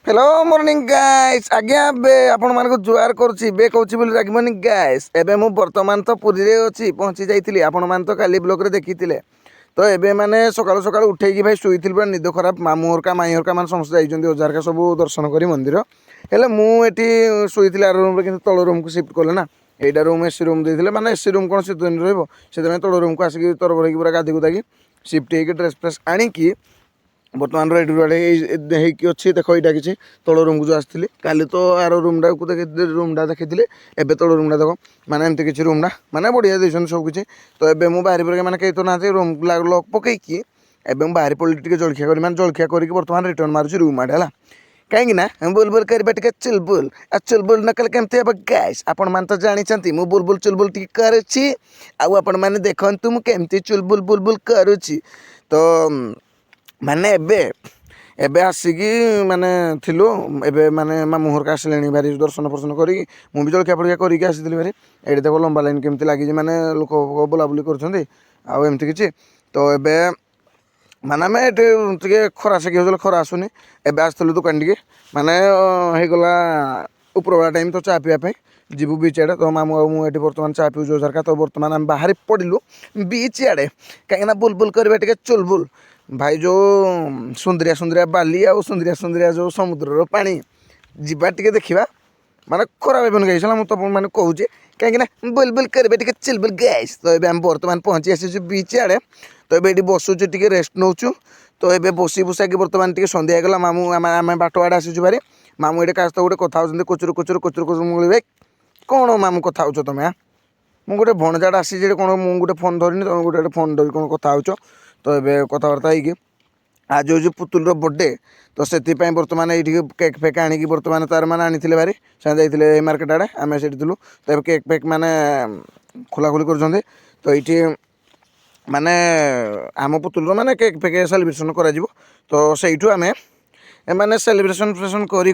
Hello morning guys आज्ञा बे आपण मानको जुआर करछि बे कहछि बोली राखबनी गाइस एबे मु वर्तमान तो पुरी रे अछि पहुंची जाइतिली आपण मान तो काली ब्लॉग रे देखितिले तो एबे माने सकाळ सकाळ उठै कि भाई सुइतिल बा निद खराब मामू हरका माई हरका मान समस्त जाइजंदी ओजार का सब दर्शन करी मंदिर हेले मु एटी सुइतिले आ रूम रे किंतु तळ रूम को शिफ्ट करले ना एटा रूम एसी रूम देथिले माने एसी रूम कोन से दिन रहबो से तळ रूम को आसी तरबर कि पूरा गादी गुदागी शिफ्ट हे कि ड्रेस फ्रेस आनी कि बर्तमान रेडी रेडी अच्छी देख यहाँ किसी तल रूम को जो आसती काली तो आर रूमटा को रूमटा देखी एवं तल रूमटा देख मैंने एमती किसी रूमटा माने बढ़िया देखते सब किसी तो ये मुझे बाहरी पर मैंने कहीं तो ना रूम लॉक पकईकी एवं बाहरी पड़ी टे जलखिया कर मैंने जलखिया करके बर्तमान रिटर्न मारुची रूम आड़े है कहीं बुलबुल करवा टे चुलबुल आ चुलबुल न कले केमती हे गाइस आपण मैंने तो जानते मुझे बुलबुल चुलबुल टी करुच्ची आपण मैंने देखु मुझे चुलबुल बुलबुल करुच्ची तो माने एबे आसिकी माने थिलु एबे माने मामू हरका आसले भारी दर्शन फर्शन करी मुझे जलखिया फड़िया करके आसी भारी ये देख लंबा लाइन केमती लगी माने लोक बुलाबुली करछन्ती आ एमती किछि तो एबे माने आम ये खरा से कि खरा आसुनी एबे आसलु दुकान टे माने होगला उपरबेला टाइम तो चा पीवा जीवु बीच आड़े तो मामू मुझे बर्तमान चा पीऊ जो झरका तो बर्तमान आम बाहर पड़िलु बीच आड़े कहीं बुलबुल करवा टे चुलबुल भाई जो सुंदरिया सुंदरिया बाली आ सुंदरिया सुंदरिया जो समुद्र पानी जीवा टे देखा माने खराब हेबन गाइस मु तो माने कहूचे कहीं बुलबुल करबे टे चुलबुल गाइस तो ये बर्तमान पहुँची आसी बीच आड़े तो ये बसुचु टे रेस्ट नौचु तो ये बसी बुसा कि बर्तमान टे सन्ध्या गला मामू आम बाट आड़े आसीचु भारी मामू ये क्या गोटे कथा होती कुचुर कुचुर कुचुर कुचुर मुझे कौन मामू कथा हो तुम्हें मुझे गोटे भणजाटा आसी कौन मुझे गोटे फोन धरनी तुम गोटे फोन धर कौन कथा हो तो ये कथबार्ता हो आज हूँ पुतुल बर्थडे तो से बर्तमान ये केक फेक आणिक बर्तमान तार मैंने आनी भारी से जाते मार्केट आड़े आम से तो ये केक फेक मैंने खोलाखोली कर तो ये माने आम पुतुल माने केक फेक सेलिब्रेशन करा तो सहीठू आम मैंने सेलिब्रेशन फ्रेसन करी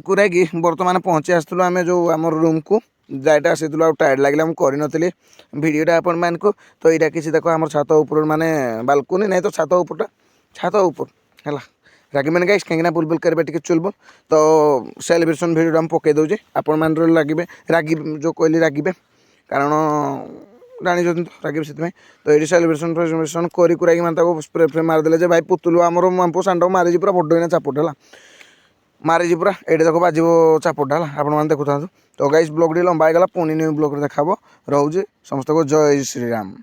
बर्तमान पहुँची आसलु आम जो आम रूम को जाइटा आसलु आ टायर्ड लगे मुझे भिडटा आपण मान को तो यहाँ किसी देख आम छात ऊपर माने बालकोनी नहीं तो छात ऊपर छात ऊपर है रागी मैंने गाइस कहीं बुलबुल करवा टे चुलबुल तो सेलिब्रेशन भिडियो हम पकई दौचे आपण मान लगे रागी जो कहली रागे कारण जानी तो रागे से तो ये सेलिब्रेशन फेलिब्रेशन करी मैंने स्प्रे फ्रे मारिदे भाई पुतुल आमर मामपो सांड मारी पूरा बड़ होना चापोट है मारी पूरा ये देख बाज चापोटा है आपण मैंने देखुता तो गाइस ब्लॉग टी लंबा गला पुणी न्यू ब्लॉग देखा रोचे समस्त को जय श्रीराम।